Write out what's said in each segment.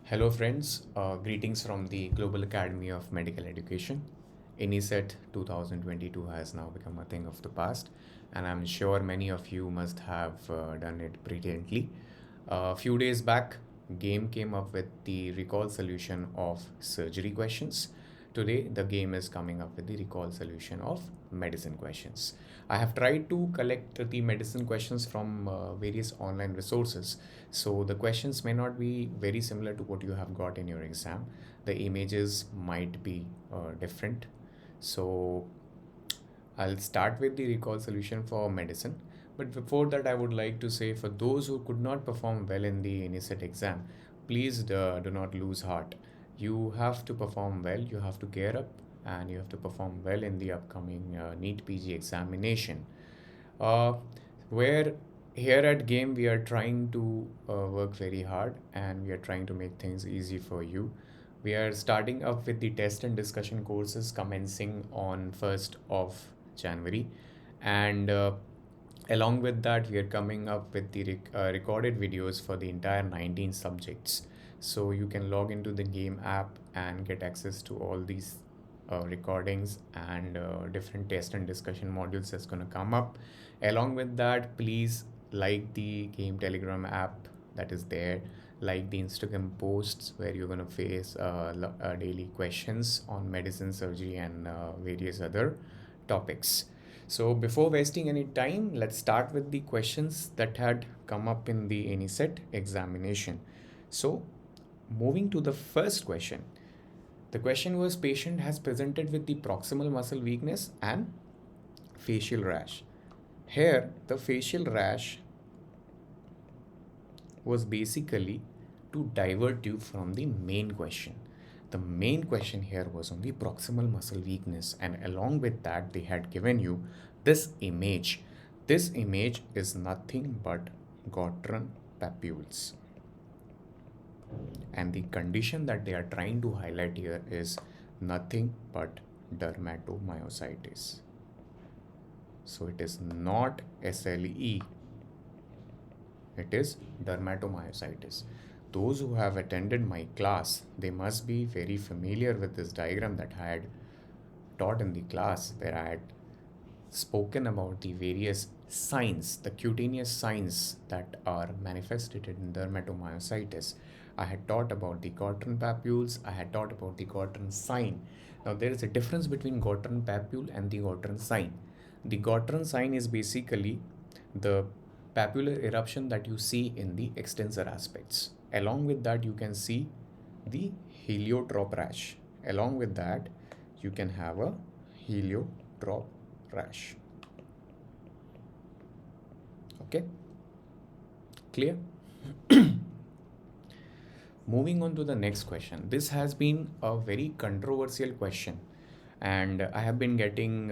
Hello, friends. Greetings from the Global Academy of Medical Education. INICET 2022 has now become a thing of the past, and I'm sure many of you must have done it brilliantly. A few days back, game came up with the recall solution of surgery questions. Today, the game is coming up with the recall solution of medicine questions. I have tried to collect the medicine questions from various online resources, so the questions may not be very similar to what you have got in your exam. The images might be different. So I'll start with the recall solution for medicine. But before that, I would like to say for those who could not perform well in the INICET exam, please do not lose heart. You have to perform well, you have to gear up, and you have to perform well in the upcoming Neetpg examination. Uh, where here at Game, we are trying to work very hard and we are trying to make things easy for you. We are starting up with the test and discussion courses commencing on 1st of January. And along with that, we are coming up with the recorded videos for the entire 19 subjects. So you can log into the Game app and get access to all these recordings and different test and discussion modules that's going to come up. Along with that, please like the Game Telegram app that is there, like the Instagram posts where you're going to face daily questions on medicine, surgery, and various other topics. So before wasting any time, let's start with the questions that had come up in the INICET examination. So moving to the first question. The question was patient has presented with the proximal muscle weakness and facial rash. Here, the facial rash was basically to divert you from the main question. The main question here was on the proximal muscle weakness, and along with that, they had given you this image. This image is nothing but Gottron papules. And the condition that they are trying to highlight here is nothing but dermatomyositis. So it is not SLE, it is dermatomyositis. Those who have attended my class, they must be very familiar with this diagram that I had taught in the class, where I had spoken about the various signs, the cutaneous signs that are manifested in dermatomyositis. I had taught about the Gottron papules, I had taught about the Gottron sign. Now there is a difference between Gottron papule and the Gottron sign. The Gottron sign is basically the papular eruption that you see in the extensor aspects. Along with that, you can see the heliotrope rash. Along with that, you can have a heliotrope rash. Okay, clear? Moving on to the next question. This has been a very controversial question, and I have been getting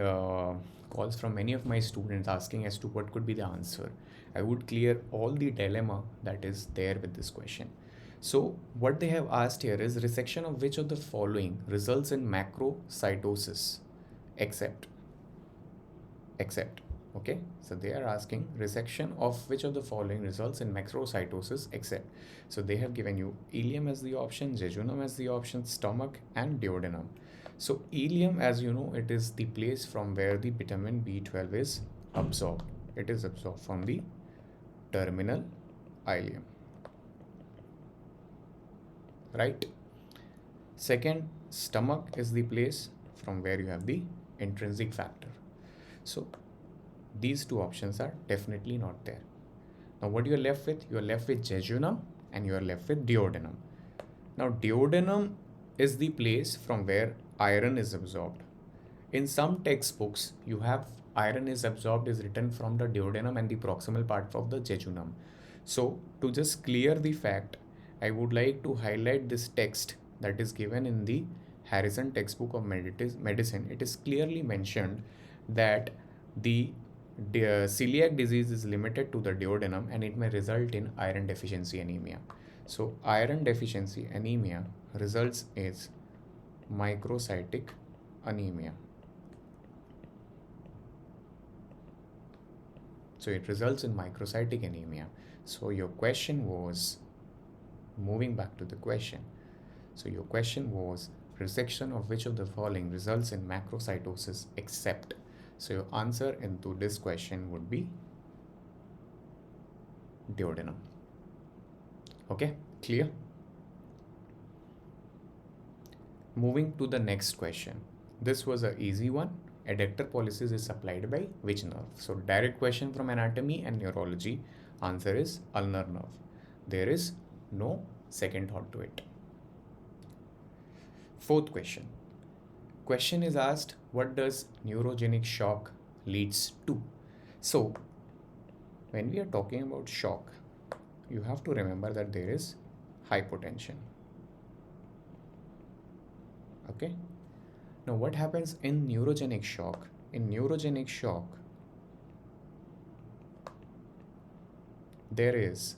calls from many of my students asking as to what could be the answer. I would clear all the dilemma that is there with this question. So what they have asked here is resection of which of the following results in macrocytosis except okay, so they are asking resection of which of the following results in macrocytosis except. So they have given you ileum as the option, jejunum as the option, stomach, and duodenum. So ileum, as you know, it is the place from where the vitamin B12 is absorbed. It is absorbed from the terminal ileum, right? Second, stomach is the place from where you have the intrinsic factor. So these two options are definitely not there. Now what you are left with? You are left with jejunum and you are left with duodenum. Now duodenum is the place from where iron is absorbed. In some textbooks, you have iron is absorbed is written from the duodenum and the proximal part of the jejunum. So to just clear the fact, I would like to highlight this text that is given in the Harrison textbook of medicine. It is clearly mentioned that the celiac disease is limited to the duodenum and it may result in iron deficiency anemia. So iron deficiency anemia results is microcytic anemia. So it results in microcytic anemia. So your question was moving back to the question. So your question was resection of which of the following results in macrocytosis except. So your answer into this question would be duodenum. Okay, clear? Moving to the next question. This was an easy one. Adductor pollicis is supplied by which nerve? So direct question from anatomy and neurology. Answer is ulnar nerve. There is no second thought to it. Fourth question. Question is asked, what does neurogenic shock leads to? So when we are talking about shock, you have to remember that there is hypotension. Okay. Now what happens in neurogenic shock? In neurogenic shock, there is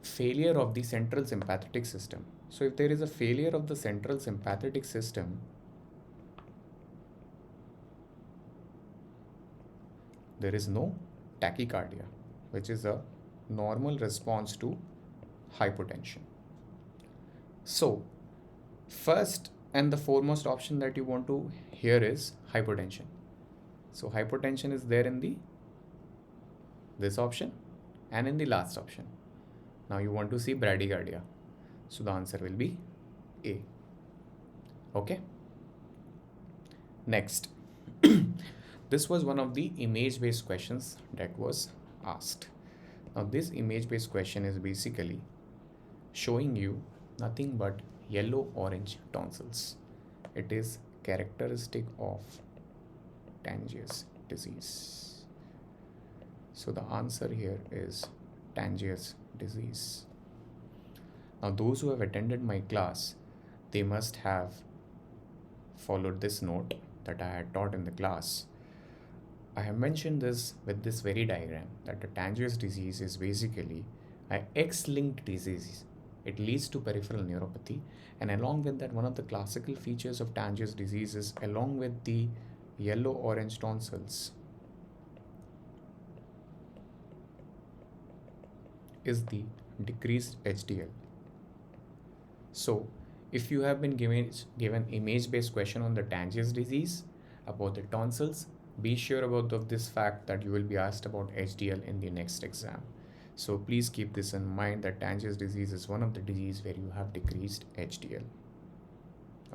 failure of the central sympathetic system. So if there is a failure of the central sympathetic system, there is no tachycardia, which is a normal response to hypotension. So first and the foremost option that you want to hear is hypotension. So hypotension is there in this option and in the last option. Now you want to see bradycardia. So the answer will be A. Okay. Next. This was one of the image-based questions that was asked. Now this image-based question is basically showing you nothing but yellow-orange tonsils. It is characteristic of Tangiers disease. So the answer here is Tangiers disease. Now those who have attended my class, they must have followed this note that I had taught in the class. I have mentioned this with this very diagram that the Tangiers disease is basically an X-linked disease. It leads to peripheral neuropathy, and along with that, one of the classical features of Tangiers disease is along with the yellow-orange tonsils is the decreased HDL. So if you have been given image-based question on the Tangiers disease about the tonsils, be sure about this fact that you will be asked about HDL in the next exam. So please keep this in mind that Tangiers disease is one of the disease where you have decreased HDL.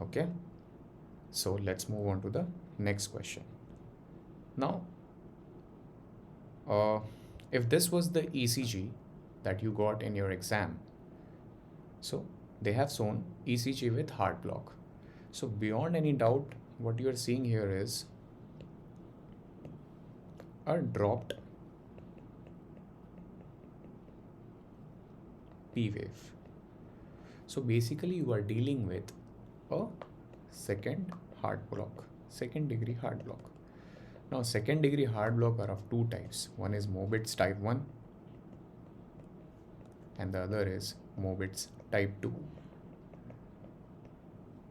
Okay. So let's move on to the next question. Now, if this was the ECG that you got in your exam, so they have shown ECG with heart block. So beyond any doubt, what you are seeing here is a dropped P wave. So basically you are dealing with a second degree heart block. Now second degree heart block are of two types. One is Mobitz type 1 and the other is Mobitz type 2.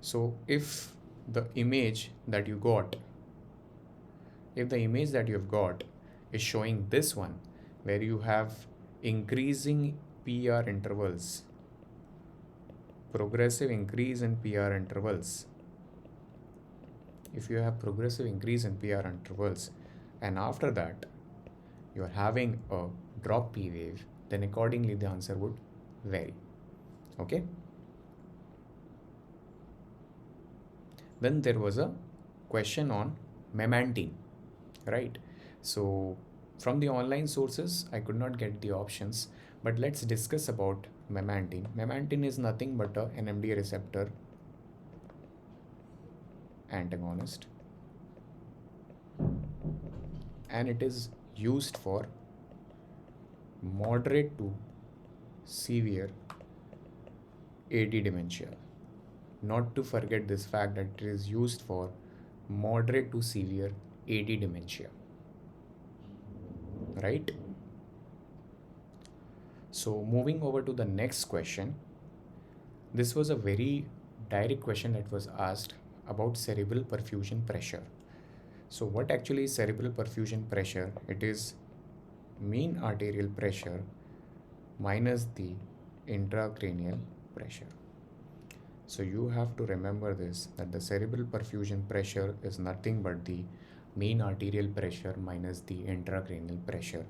So if the image that you got is showing this one where you have increasing PR intervals, progressive increase in PR intervals, if you have progressive increase in PR intervals and after that you are having a drop P wave, then accordingly the answer would vary. Okay. Then there was a question on memantine, right? So from the online sources, I could not get the options, but let's discuss about memantine. Memantine is nothing but a NMDA receptor antagonist, and it is used for moderate to severe AD dementia. Not to forget this fact that it is used for moderate to severe AD dementia, right? So moving over to the next question, this was a very direct question that was asked about cerebral perfusion pressure. So what actually is cerebral perfusion pressure? It is mean arterial pressure minus the intracranial pressure. So you have to remember this, that the cerebral perfusion pressure is nothing but the mean arterial pressure minus the intracranial pressure,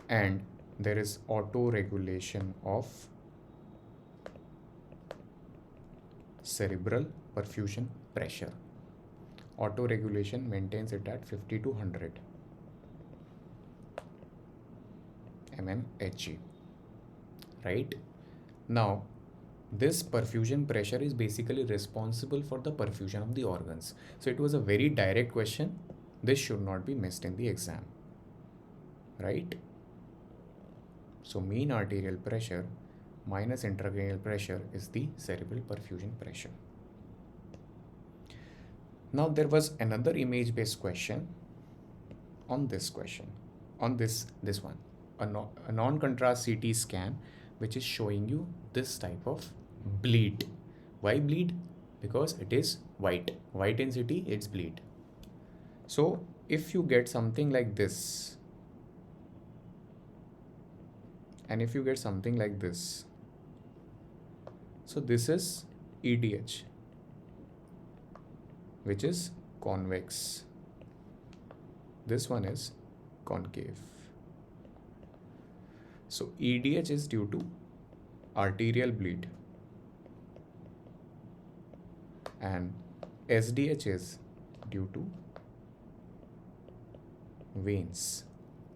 and there is auto regulation of cerebral perfusion pressure. Auto regulation maintains it at 50 to 100 mmHg. Right? Now, this perfusion pressure is basically responsible for the perfusion of the organs. So it was a very direct question. This should not be missed in the exam. Right? So mean arterial pressure minus intracranial pressure is the cerebral perfusion pressure. Now there was another image-based question on this question, on this one, a non-contrast CT scan, which is showing you this type of bleed. Why bleed? Because it is white in CT, it's bleed. So if you get something like this, and if you get something like this, so this is EDH, which is convex. This one is concave. So EDH is due to arterial bleed, and SDH is due to veins.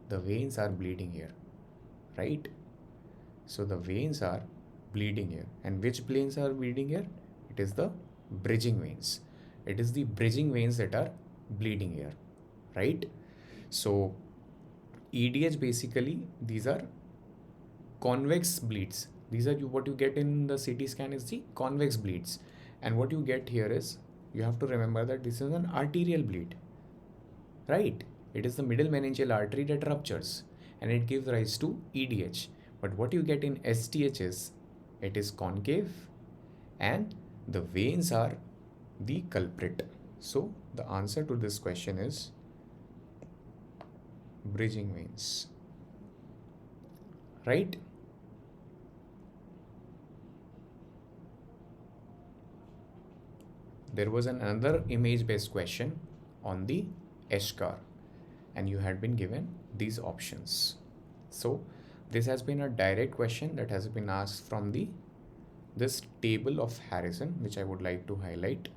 The veins are bleeding here, right? So the veins are bleeding here. And which veins are bleeding here? It is the bridging veins. It is the bridging veins that are bleeding here, right? So EDH, basically these are convex bleeds. These are what you get in the CT scan is the convex bleeds. And what you get here is, you have to remember that this is an arterial bleed, right? It is the middle meningeal artery that ruptures and it gives rise to EDH. But what you get in SDH is, it is concave and the veins are the culprit. So the answer to this question is bridging veins, right? There was another image-based question on the eschar, and you had been given these options. So this has been a direct question that has been asked from this table of Harrison, which I would like to highlight.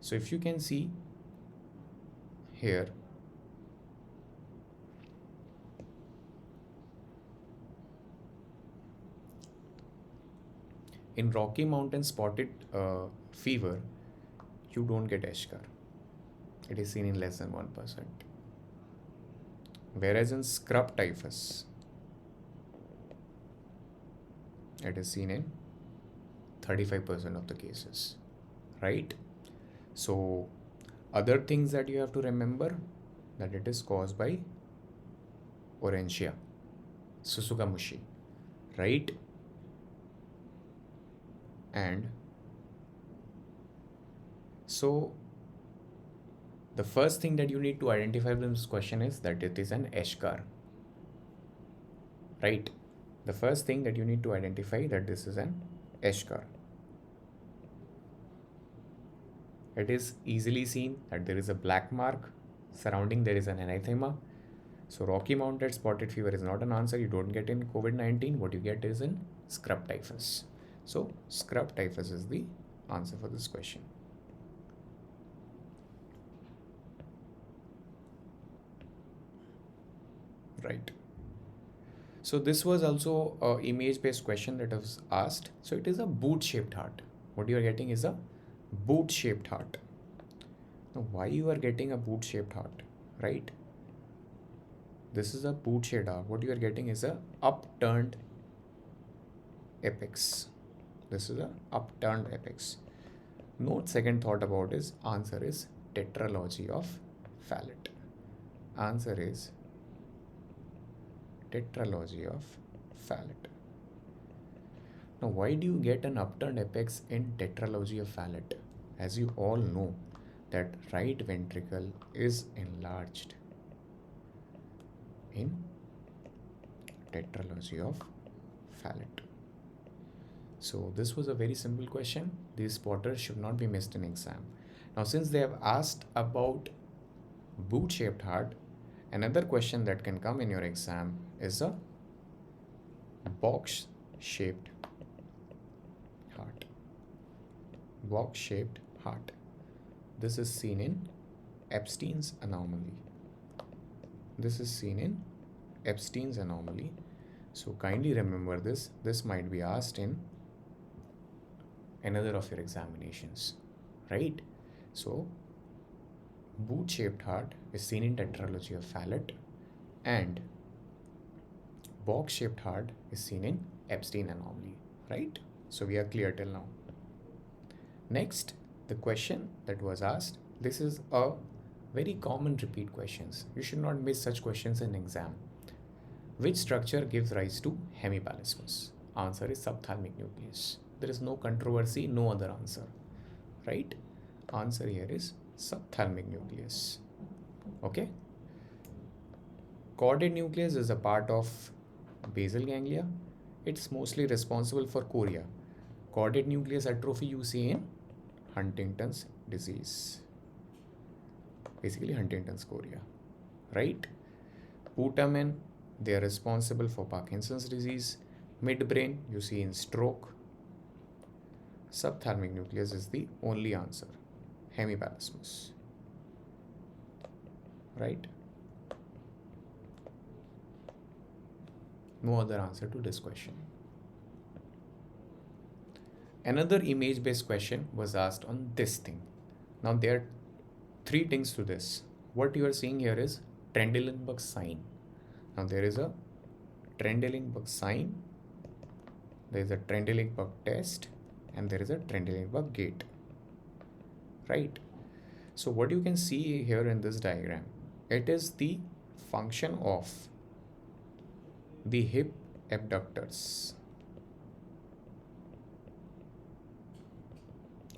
So if you can see here, in Rocky Mountain spotted fever, you don't get eschar. It is seen in less than 1%. Whereas in scrub typhus, it is seen in 35% of the cases, right? So other things that you have to remember, that it is caused by Orencia, Susugamushi, right? And so the first thing that you need to identify from this question is that it is an eschar, right? The first thing that you need to identify that this is an eschar. It is easily seen that there is a black mark surrounding, there is an anathema. So Rocky Mountain spotted fever is not an answer. You don't get in COVID-19. What you get is in scrub typhus. So scrub typhus is the answer for this question. Right. So this was also an image-based question that was asked. So it is a boot-shaped heart. What you are getting is a boot-shaped heart. Now why you are getting a boot-shaped heart, right? This is a boot-shaped heart. What you are getting is a upturned apex. This is a upturned apex. Note second thought about is, answer is tetralogy of Fallot. Answer is tetralogy of Fallot. Now why do you get an upturned apex in tetralogy of Fallot? As you all know that right ventricle is enlarged in tetralogy of Fallot. So this was a very simple question. These spotters should not be missed in exam. Now, since they have asked about boot-shaped heart, another question that can come in your exam is a box-shaped heart. Box-shaped heart. This is seen in Epstein's anomaly. This is seen in Epstein's anomaly. So kindly remember this. This might be asked in another of your examinations, right? So boot-shaped heart is seen in tetralogy of Fallot, and box-shaped heart is seen in Epstein anomaly, right? So we are clear till now. Next, the question that was asked, this is a very common repeat questions. You should not miss such questions in exam. Which structure gives rise to hemipallismus? Answer is subthalamic nucleus. There is no controversy, no other answer, right? Answer here is subthalamic nucleus. Okay. Caudate nucleus is a part of basal ganglia. It's mostly responsible for chorea. Caudate nucleus atrophy you see in Huntington's disease. Basically Huntington's chorea, right? Putamen, they are responsible for Parkinson's disease. Midbrain you see in stroke. Subthalamic nucleus is the only answer. Hemipallismus, right? No other answer to this question. Another image-based question was asked on this thing. Now there are three things to this. What you are seeing here is Trendelenburg sign. Now there is a Trendelenburg sign, there is a Trendelenburg test, and there is a Trendelenburg gate, right? So what you can see here in this diagram, it is the function of the hip abductors.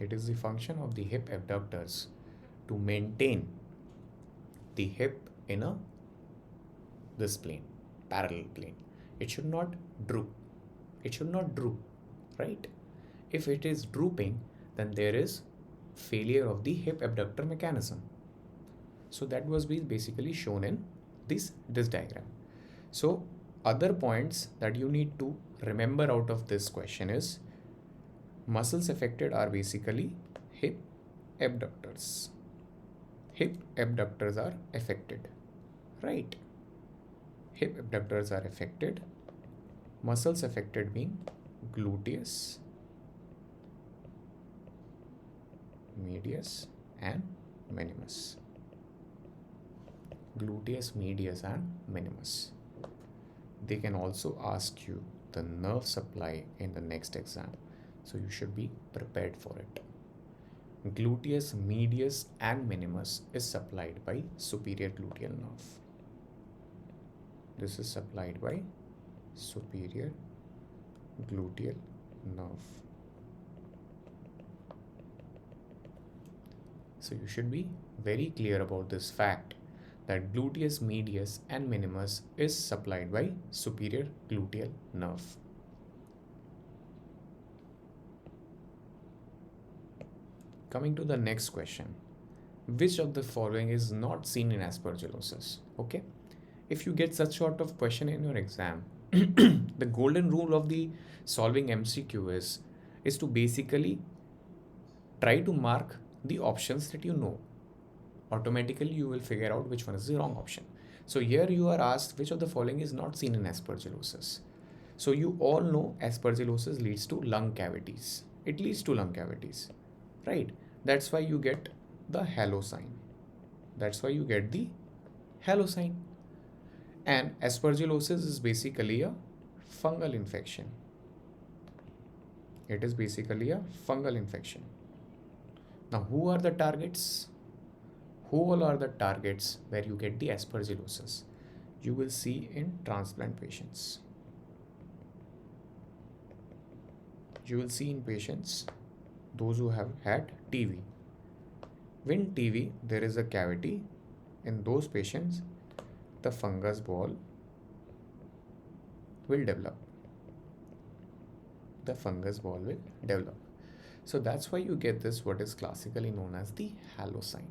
It is the function of the hip abductors to maintain the hip in this plane, parallel plane. It should not droop. It should not droop, right? If it is drooping, then there is failure of the hip abductor mechanism. So that was basically shown in this diagram. So other points that you need to remember out of this question is muscles affected are basically hip abductors. Hip abductors are affected, right? Hip abductors are affected. Muscles affected being gluteus, medius, and minimus. Gluteus, medius, and minimus. They can also ask you the nerve supply in the next exam, so you should be prepared for it. Gluteus, medius, and minimus is supplied by superior gluteal nerve. This is supplied by superior gluteal nerve. So you should be very clear about this fact that gluteus medius and minimus is supplied by superior gluteal nerve. Coming to the next question, which of the following is not seen in aspergillosis? Okay, if you get such sort of question in your exam, the golden rule of the solving MCQ is to basically try to mark the options that you know. Automatically you will figure out which one is the wrong option. So here you are asked which of the following is not seen in aspergillosis. So you all know aspergillosis leads to lung cavities. It leads to lung cavities, right? That's why you get the halo sign. That's why you get the halo sign. And aspergillosis is basically a fungal infection. It is basically a fungal infection. Now, who are the targets? Who all are the targets where you get the aspergillosis? You will see in transplant patients. You will see in patients those who have had TB. When TB, there is a cavity. In those patients, the fungus ball will develop. the fungus ball will develop. So that's why you get this, what is classically known as the halo sign.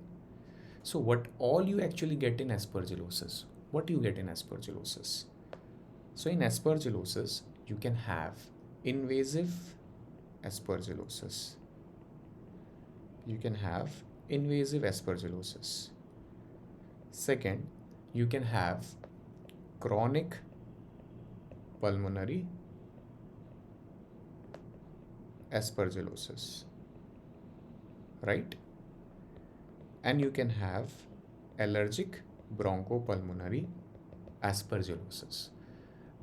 So what all you actually get in aspergillosis? What do you get in aspergillosis? So in aspergillosis, you can have invasive aspergillosis. You can have invasive aspergillosis. Second, you can have chronic pulmonary aspergillosis, right? And you can have allergic bronchopulmonary aspergillosis.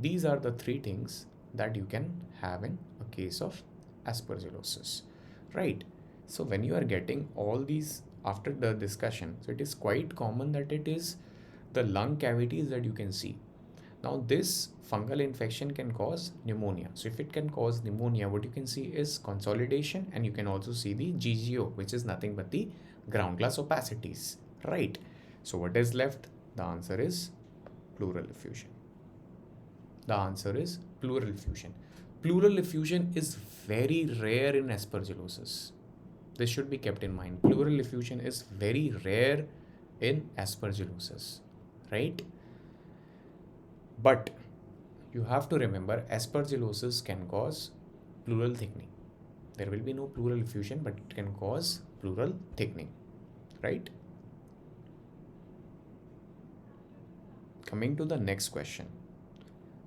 These are the three things that you can have in a case of aspergillosis, right? So when you are getting all these after the discussion, so it is quite common that it is the lung cavities that you can see. Now this fungal infection can cause pneumonia. So if it can cause pneumonia, what you can see is consolidation, and you can also see the GGO, which is nothing but the ground glass opacities, right? So what is left? The answer is pleural effusion. The answer is pleural effusion. Pleural effusion is very rare in aspergillosis. This should be kept in mind. Pleural effusion is very rare in aspergillosis, right? But you have to remember, aspergillosis can cause pleural thickening. There will be no pleural effusion, but it can cause pleural thickening, right? Coming to the next question.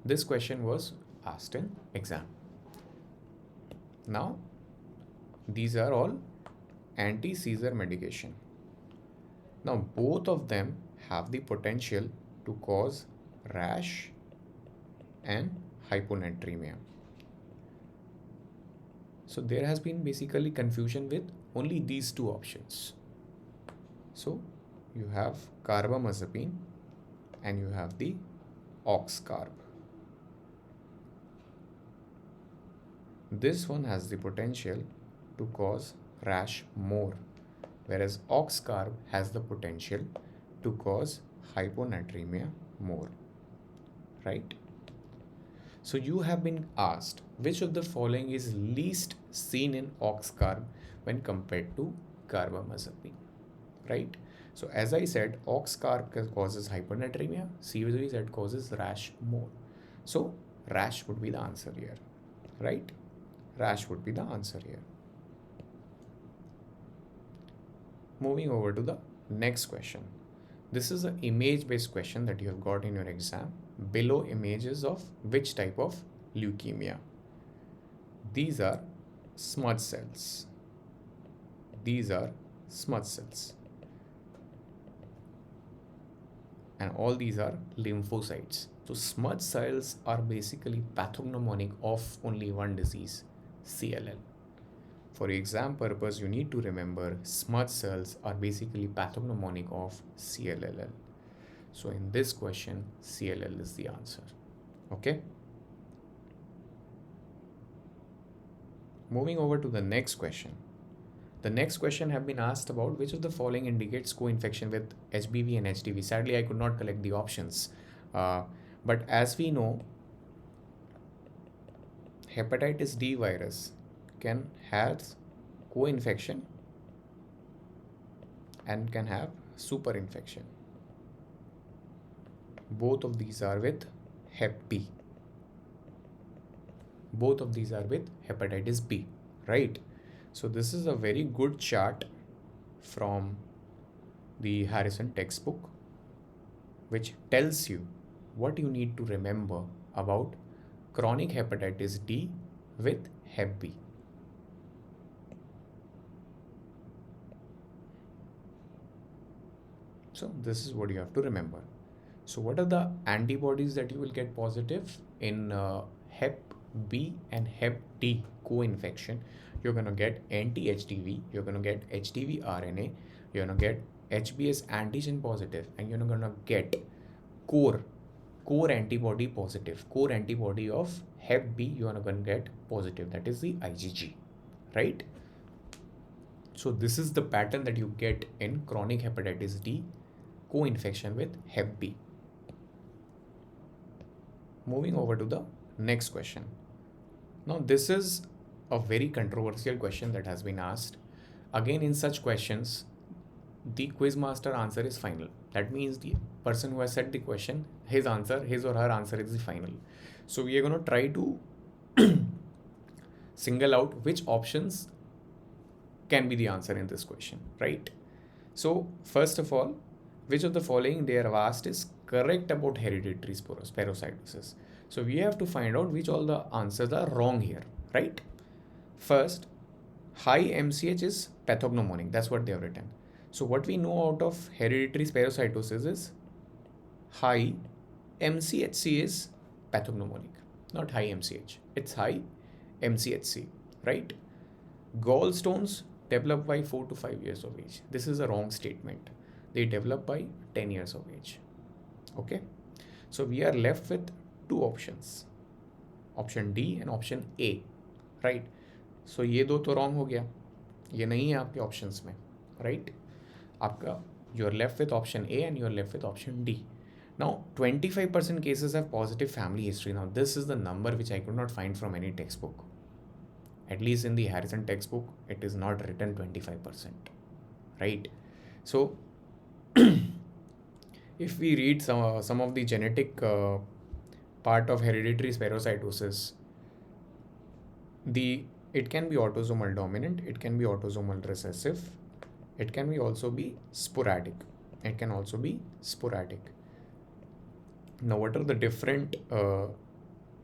This question was asked in exam. Now, these are all anti-seizure medication. Now, both of them have the potential to cause rash and hyponatremia. So there has been basically confusion with only these two options. So you have carbamazepine and you have the oxcarb. This one has the potential to cause rash more, whereas oxcarb has the potential to cause hyponatremia more, right? So you have been asked which of the following is least seen in oxcarb when compared to carbamazepine, right? So as I said, oxcarb causes hyponatremia, CVZ causes rash more. So rash would be the answer here, right? Rash would be the answer here. Moving over to the next question. This is an image-based question that you have got in your exam. Below images of which type of leukemia? These are smudge cells. These are smudge cells. And all these are lymphocytes. So smudge cells are basically pathognomonic of only one disease, CLL. For exam purpose, you need to remember smudge cells are basically pathognomonic of CLL. So in this question, CLL is the answer. Okay. Moving over to the next question. The next question have been asked about which of the following indicates co-infection with HBV and HDV. Sadly, I could not collect the options. But as we know, hepatitis D virus can have co-infection and can have super infection. Both of these are with Hep B. Both of these are with hepatitis B, right? So this is a very good chart from the Harrison textbook, which tells you what you need to remember about chronic hepatitis D with Hep B. So this is what you have to remember. So what are the antibodies that you will get positive in Hep B and Hep D co-infection? You're going to get anti-HDV, you're going to get HDV RNA, you're going to get HBs antigen positive, and you're going to get core antibody positive. Core antibody of Hep B, you are going to get positive. That is the IgG, right? So this is the pattern that you get in chronic hepatitis D co-infection with Hep B. Moving over to the next question. Now, this is a very controversial question that has been asked. Again, in such questions, the quiz master answer is final. That means the person who has set the question, his or her answer is the final. So we are going to try to single out which options can be the answer in this question, right? So first of all, which of the following they are asked is correct about hereditary spherocytosis? So we have to find out which all the answers are wrong here, right? First, high MCH is pathognomonic. That's what they have written. So what we know out of hereditary spherocytosis is high MCHC is pathognomonic, not high MCH. It's high MCHC, right? Gallstones develop by 4 to 5 years of age. This is a wrong statement. They develop by 10 years of age. Okay. So we are left with two options, option D and option A, right? So ये दो तो wrong हो गया, ये नहीं है आपके options में, right? आपका you are left with option A and you are left with option D. Now 25% cases have positive family history. Now this is the number which I could not find from any textbook. At least in the Harrison textbook, it is not written 25%, right? So if we read some of the genetic part of hereditary spherocytosis, it can be autosomal dominant, it can be autosomal recessive, it can be also be sporadic. It can also be sporadic. Now, what are the different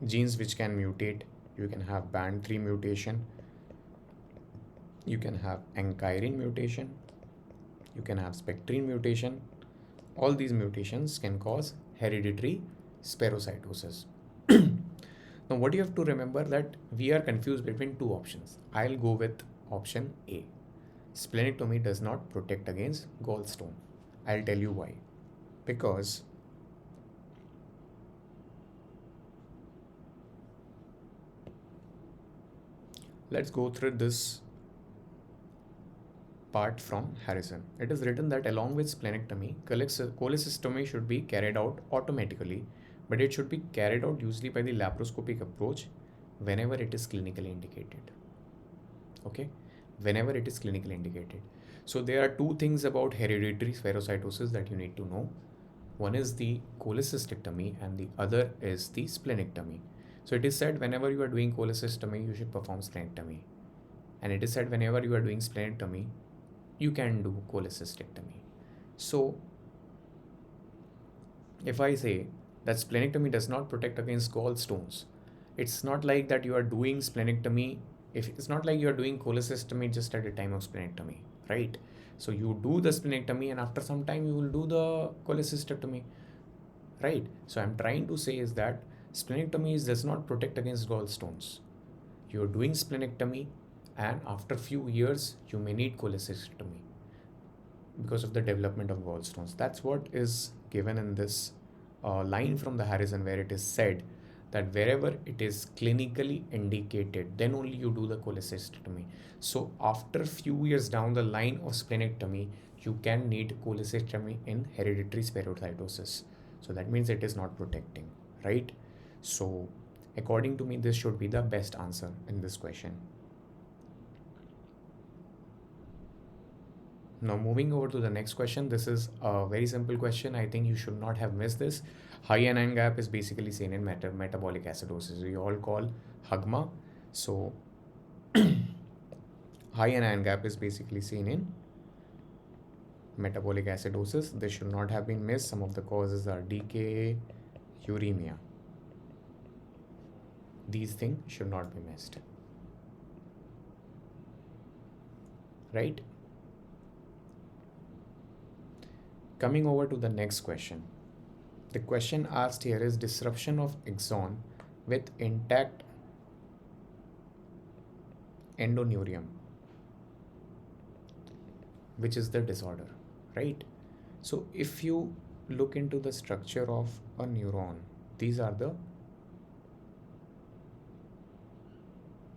genes which can mutate? You can have band 3 mutation, you can have ankyrin mutation, you can have spectrine mutation. All these mutations can cause hereditary spherocytosis. Now, what you have to remember that we are confused between two options. I'll go with option A. Splenectomy does not protect against gallstone. I'll tell you why. Because let's go through this part from Harrison. It is written that along with splenectomy, cholecystomy should be carried out automatically, but it should be carried out usually by the laparoscopic approach whenever it is clinically indicated. Okay, whenever it is clinically indicated. So there are two things about hereditary spherocytosis that you need to know. One is the cholecystectomy and the other is the splenectomy. So it is said whenever you are doing cholecystectomy, you should perform splenectomy. And it is said whenever you are doing splenectomy, you can do cholecystectomy. So if I say that splenectomy does not protect against gallstones, it's not like that you are doing splenectomy. If it's not like you are doing cholecystectomy just at the time of splenectomy, right? So you do the splenectomy and after some time you will do the cholecystectomy, right? So I'm trying to say is that splenectomy does not protect against gallstones. You're doing splenectomy and after few years you may need cholecystectomy because of the development of gallstones. That's what is given in this line from the Harrison, where it is said that wherever it is clinically indicated, then only you do the cholecystectomy. So after few years down the line of splenectomy, you can need cholecystectomy in hereditary spherocytosis. So that means it is not protecting, right? So according to me, this should be the best answer in this question. Now moving over to the next question. This is a very simple question. I think you should not have missed this. High anion gap is basically seen in metabolic acidosis. We all call HAGMA. So high anion gap is basically seen in metabolic acidosis. This should not have been missed. Some of the causes are DKA, uremia. These things should not be missed, right? Coming over to the next question. The question asked here is disruption of axon with intact endoneurium, which is the disorder, right? So if you look into the structure of a neuron, these are the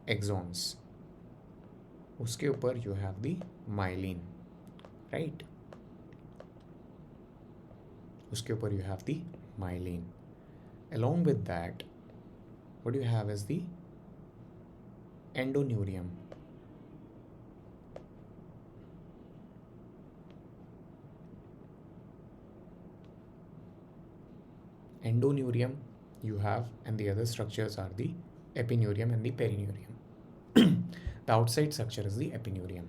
axons. Uske upar you have the myelin, right? Uske upar you have the myelin. Along with that, what you have is the Endonurium. Endonurium you have, and the other structures are the epinurium and the perinurium. The outside structure is the epinurium.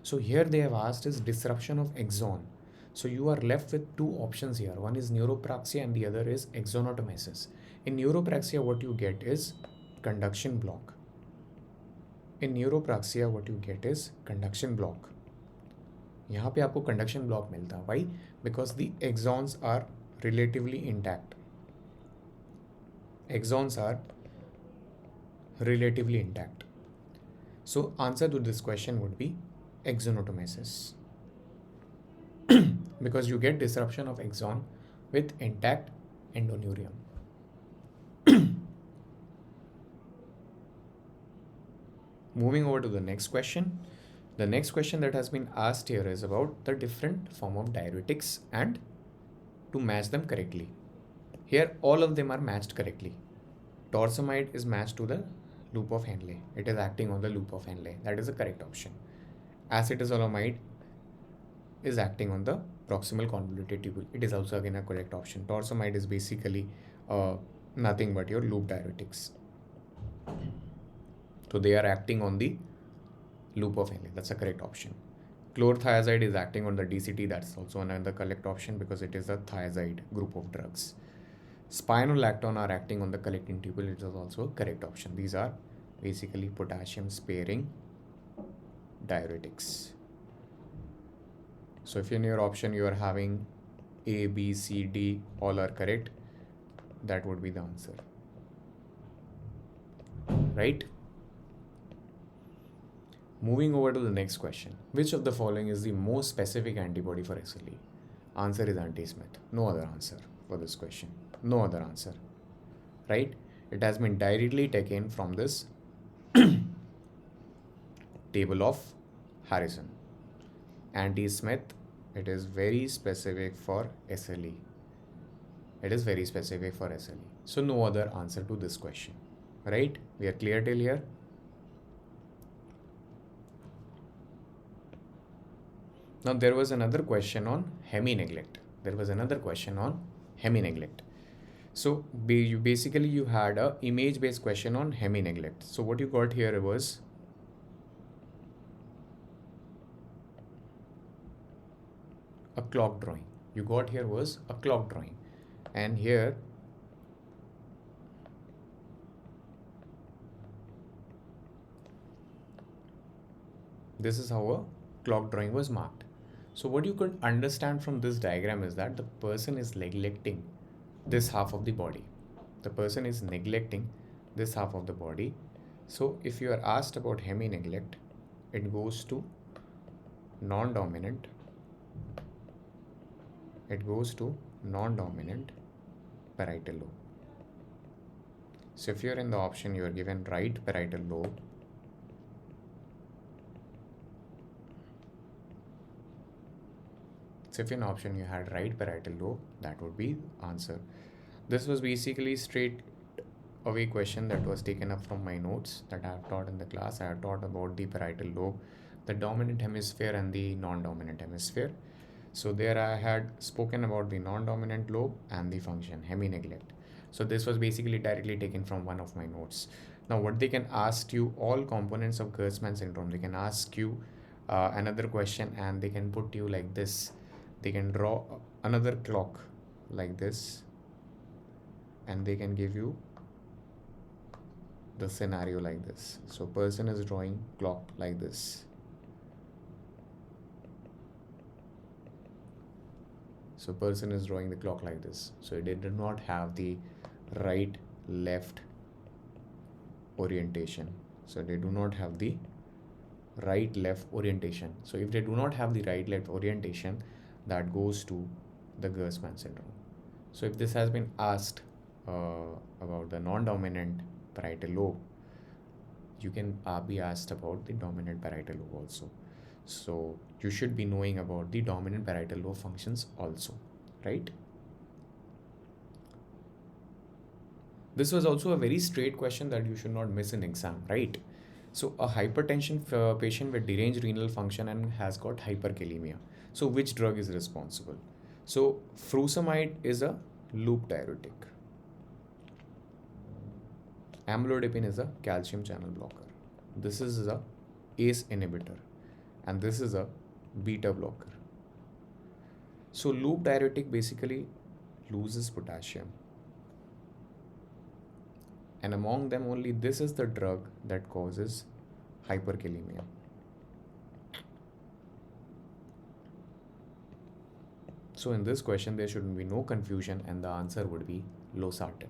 So here they have asked is disruption of axon. So you are left with two options here. One is neuropraxia and the other is axonotomesis. In neuropraxia, what you get is conduction block. In neuropraxia, what you get is conduction block. यहाँ पे आपको conduction block मिलता है. Why? Because the axons are relatively intact. Axons are relatively intact. So answer to this question would be axonotomesis. Because you get disruption of axon with intact endonurium. Moving over to the next question. The next question that has been asked here is about the different form of diuretics and to match them correctly. Here all of them are matched correctly. Torsemide is matched to the loop of Henle. It is acting on the loop of Henle. That is the correct option. Acetazolamide is acting on the proximal convoluted tubule. It is also again a correct option. Torsemide is basically nothing but your loop diuretics. So they are acting on the loop of Henle. That's a correct option. Chlorothiazide is acting on the DCT. That's also another correct option because it is a thiazide group of drugs. Spironolactone are acting on the collecting tubule. It is also a correct option. These are basically potassium sparing diuretics. So if in your option you are having A, B, C, D, all are correct, that would be the answer. Right? Moving over to the next question. Which of the following is the most specific antibody for SLE? Answer is anti-Smith. No other answer for this question. No other answer. Right? It has been directly taken from this table of Harrison. Anti-Smith, it is very specific for SLE. It is very specific for SLE. So no other answer to this question. Right? We are clear till here? Now there was another question on hemi-neglect. So basically you had a image-based question on hemi-neglect. So what you got here was a clock drawing. And here this is how a clock drawing was marked. So what you could understand from this diagram is that the person is neglecting this half of the body. So if you are asked about hemi-neglect, it goes to non-dominant. Parietal lobe. So if you're in the option, you are given right parietal lobe. So if in option you had right parietal lobe, that would be answer. This was basically straight away question that was taken up from my notes that I have taught in the class. I have taught about the parietal lobe, the dominant hemisphere and the non-dominant hemisphere. So there I had spoken about the non-dominant lobe and the function, hemi-neglect. So this was basically directly taken from one of my notes. Now what they can ask you, all components of Gertzmann syndrome, they can ask you another question and they can put you like this. They can draw another clock like this and they can give you the scenario like this. So person is drawing clock like this. So person is drawing the clock like this. So they do not have the right left orientation. So if they do not have the right left orientation, that goes to the Gertzmann syndrome. So if this has been asked about the non-dominant parietal lobe, you can be asked about the dominant parietal lobe also. So you should be knowing about the dominant parietal lobe functions also, right? This was also a very straight question that you should not miss in exam, right? So a hypertension patient with deranged renal function and has got hyperkalemia. So which drug is responsible? So furosemide is a loop diuretic. Amlodipine is a calcium channel blocker. This is a ACE inhibitor, and this is a beta blocker. So loop diuretic basically loses potassium, and among them only this is the drug that causes hyperkalemia. So in this question there should be no confusion, and the answer would be losartan.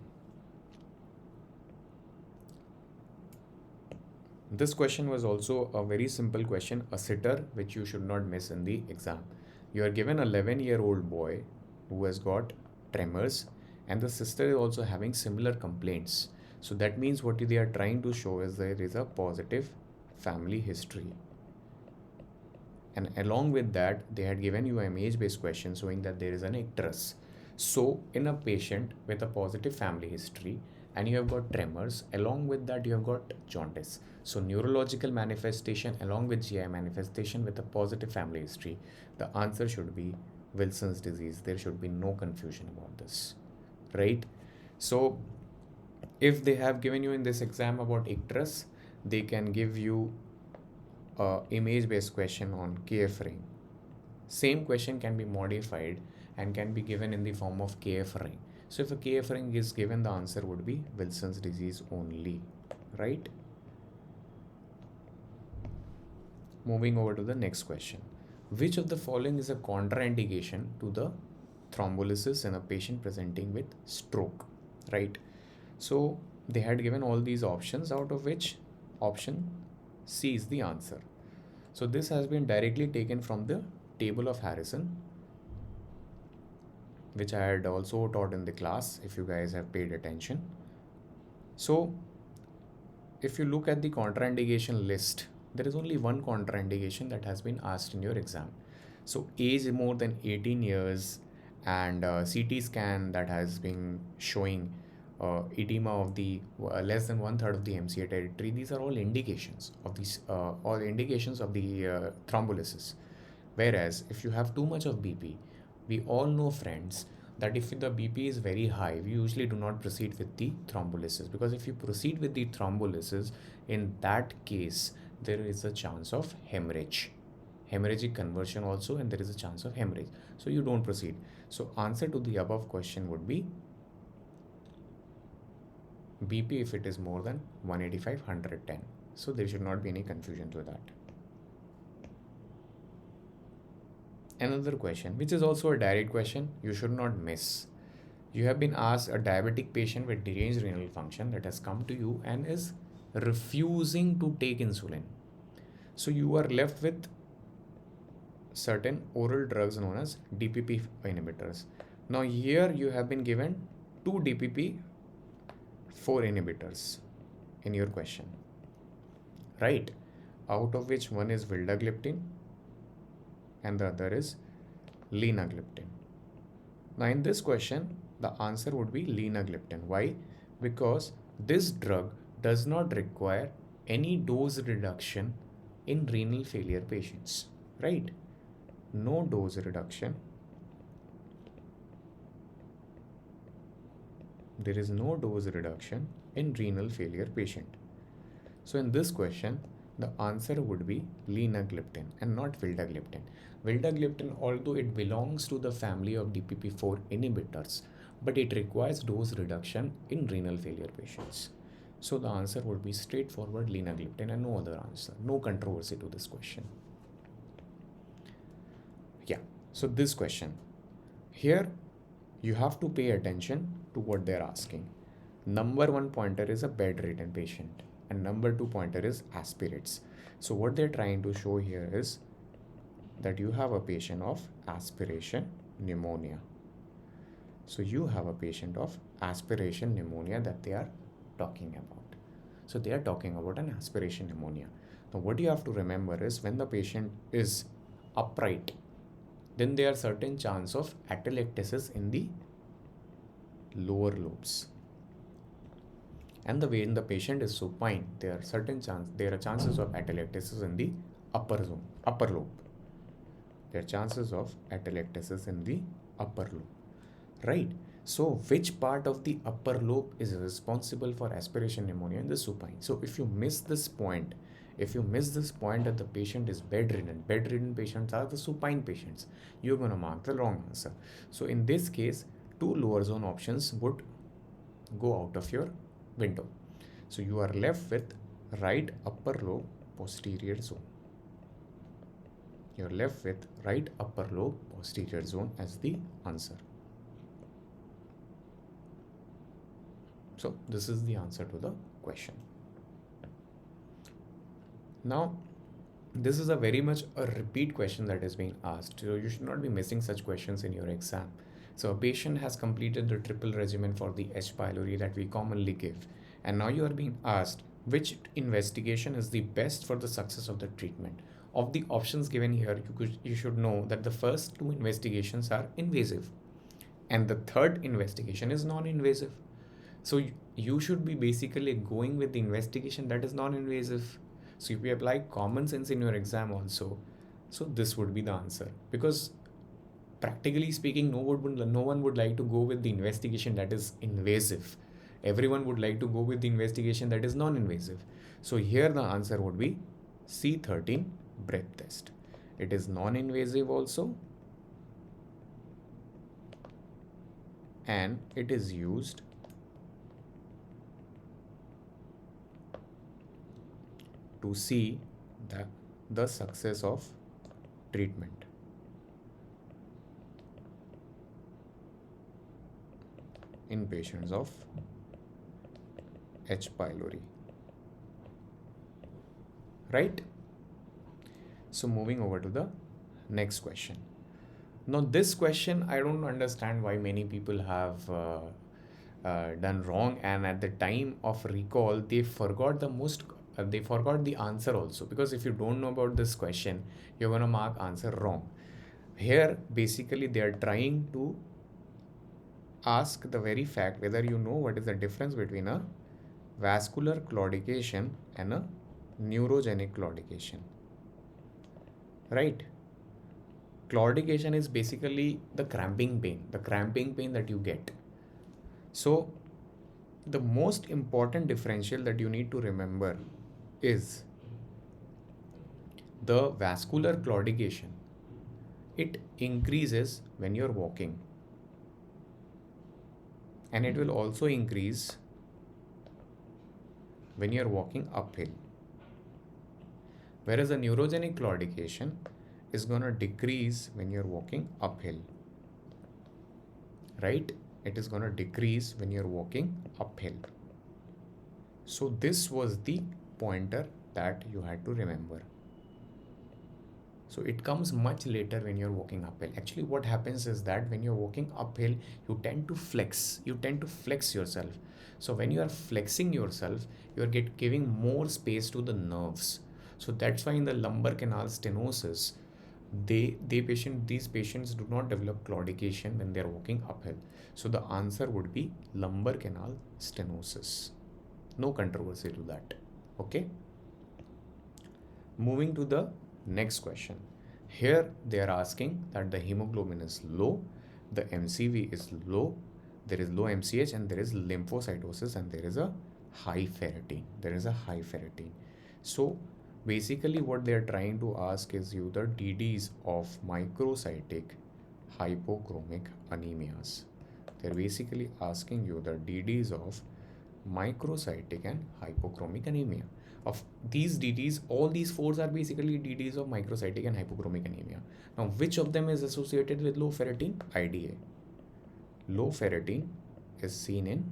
This question was also a very simple question, a sitter, which you should not miss in the exam. You are given an 11-year-old boy who has got tremors, and the sister is also having similar complaints. So that means what they are trying to show is there is a positive family history. And along with that, they had given you an age-based question showing that there is an icterus. So in a patient with a positive family history, and you have got tremors, along with that you have got jaundice. So neurological manifestation along with GI manifestation with a positive family history, the answer should be Wilson's disease. There should be no confusion about this, right? So if they have given you in this exam about icterus, they can give you a image-based question on KF ring. Same question can be modified and can be given in the form of KF ring. So if a KF ring is given, the answer would be Wilson's disease only, right? Moving over to the next question. Which of the following is a contraindication to the thrombolysis in a patient presenting with stroke, right? So they had given all these options, out of which option C is the answer. So this has been directly taken from the table of Harrison, which I had also taught in the class if you guys have paid attention. So if you look at the contraindication list, there is only one contraindication that has been asked in your exam. So age more than 18 years and CT scan that has been showing edema of the less than 1/3 of the MCA territory. These are all indications of these all indications of the thrombolysis. Whereas if you have too much of BP, we all know, friends, that if the BP is very high, we usually do not proceed with the thrombolysis, because if you proceed with the thrombolysis, in that case there is a chance of hemorrhagic conversion also, and there is a chance of hemorrhage, so you don't proceed. So answer to the above question would be BP if it is more than 185, 110. So there should not be any confusion to that. Another question, which is also a direct question, you should not miss. You have been asked a diabetic patient with deranged renal function that has come to you and is refusing to take insulin. So you are left with certain oral drugs known as DPP inhibitors. Now here you have been given 2 DPP-4 inhibitors in your question, right? Out of which one is vildagliptin and the other is linagliptin. Now in this question, the answer would be linagliptin. Why? Because this drug does not require any dose reduction in renal failure patients, right? No dose reduction. There is no dose reduction in renal failure patient. So in this question, the answer would be linagliptin and not vildagliptin. Vildagliptin, although it belongs to the family of DPP-4 inhibitors, but it requires dose reduction in renal failure patients. So the answer would be straightforward linagliptin and no other answer. No controversy to this question. Yeah, so this question. Here, you have to pay attention to what they're asking. Number 1 pointer is a bedridden patient and number 2 pointer is aspirates. So what they're trying to show here is that you have a patient of aspiration pneumonia. So you have a patient of aspiration pneumonia that they are talking about. So they are talking about an aspiration pneumonia. Now what you have to remember is when the patient is upright, then there are certain chance of atelectasis in the lower lobes. And the way in the patient is supine, there are chances of atelectasis in the upper lobe. There are chances of atelectasis in the upper lobe, right? So which part of the upper lobe is responsible for aspiration pneumonia in the supine? So if you miss this point, that the patient is bedridden patients are the supine patients, you're going to mark the wrong answer. So in this case, two lower zone options would go out of your window. So you are left with right upper lobe posterior zone. You're left with right upper lobe posterior zone as the answer. So this is the answer to the question. Now, this is a very much a repeat question that is being asked. So you should not be missing such questions in your exam. So a patient has completed the triple regimen for the H. pylori that we commonly give. And now you are being asked which investigation is the best for the success of the treatment. Of the options given here, you should know that the first two investigations are invasive and the third investigation is non-invasive. So you should be basically going with the investigation that is non-invasive. So if you apply common sense in your exam also, so this would be the answer. Because practically speaking, no one would like to go with the investigation that is invasive. Everyone would like to go with the investigation that is non-invasive. So here the answer would be C13 breath test. It is non-invasive also, and it is used to see the success of treatment. In patients of H. pylori. Right? So moving over to the next question. Now this question, I don't understand why many people have done wrong, and at the time of recall they forgot the answer also, because if you don't know about this question, you're going to mark answer wrong. Here basically they are trying to ask the very fact whether you know what is the difference between a vascular claudication and a neurogenic claudication. Right? Claudication is basically the cramping pain that you get. So the most important differential that you need to remember is the vascular claudication. It increases when you're walking, and it will also increase when you're walking uphill. Whereas the neurogenic claudication is going to decrease when you're walking uphill. Right? It is going to decrease when you're walking uphill. So this was the pointer that you had to remember. So it comes much later when you're walking uphill. Actually, what happens is that when you're walking uphill, you tend to flex yourself. So when you are flexing yourself, you are giving more space to the nerves. So that's why in the lumbar canal stenosis, these patients do not develop claudication when they are walking uphill. So the answer would be lumbar canal stenosis. No controversy to that. Okay. Moving to the next question. Here they are asking that the hemoglobin is low, the MCV is low, there is low MCH, and there is lymphocytosis, and there is a high ferritin. So basically what they are trying to ask is you the DDs of microcytic hypochromic anemias. They're basically asking you the DDs of microcytic and hypochromic anemia. Of these DDs, all these fours are basically DDs of microcytic and hypochromic anemia. Now, which of them is associated with low ferritin? IDA. Low ferritin is seen in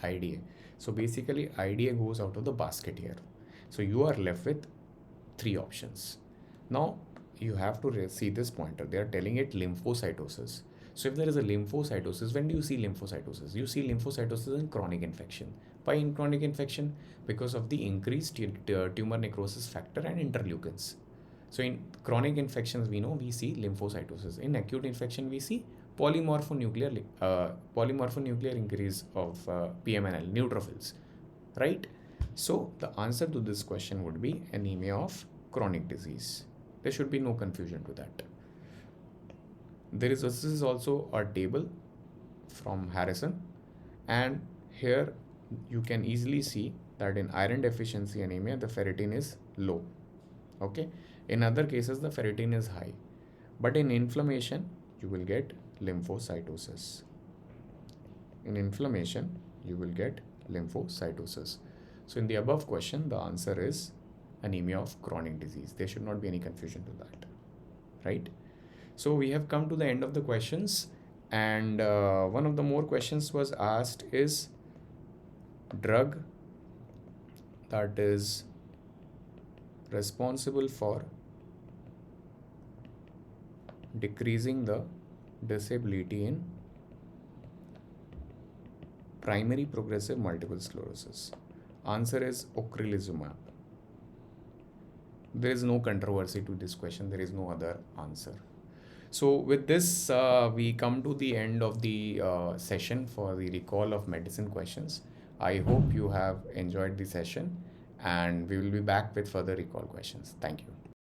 IDA. So basically IDA goes out of the basket here. So you are left with three options. Now you have to see this pointer. They are telling it lymphocytosis. So if there is a lymphocytosis, when do you see lymphocytosis? You see lymphocytosis in chronic infection. Why in chronic infection? Because of the increased tumor necrosis factor and interleukins. So in chronic infections, we know we see lymphocytosis. In acute infection, we see polymorphonuclear increase of PMNL, neutrophils, right? So the answer to this question would be anemia of chronic disease. There should be no confusion to that. This is also a table from Harrison, and here you can easily see that in iron deficiency anemia the ferritin is low. Okay, in other cases the ferritin is high, but in inflammation you will get lymphocytosis. In inflammation you will get lymphocytosis. So in the above question the answer is anemia of chronic disease. There should not be any confusion to that, right? So we have come to the end of the questions, and one of the more questions was asked is drug that is responsible for decreasing the disability in primary progressive multiple sclerosis. Answer is ocrelizumab. There is no controversy to this question. There is no other answer. So with this, we come to the end of the session for the recall of medicine questions. I hope you have enjoyed the session, and we will be back with further recall questions. Thank you.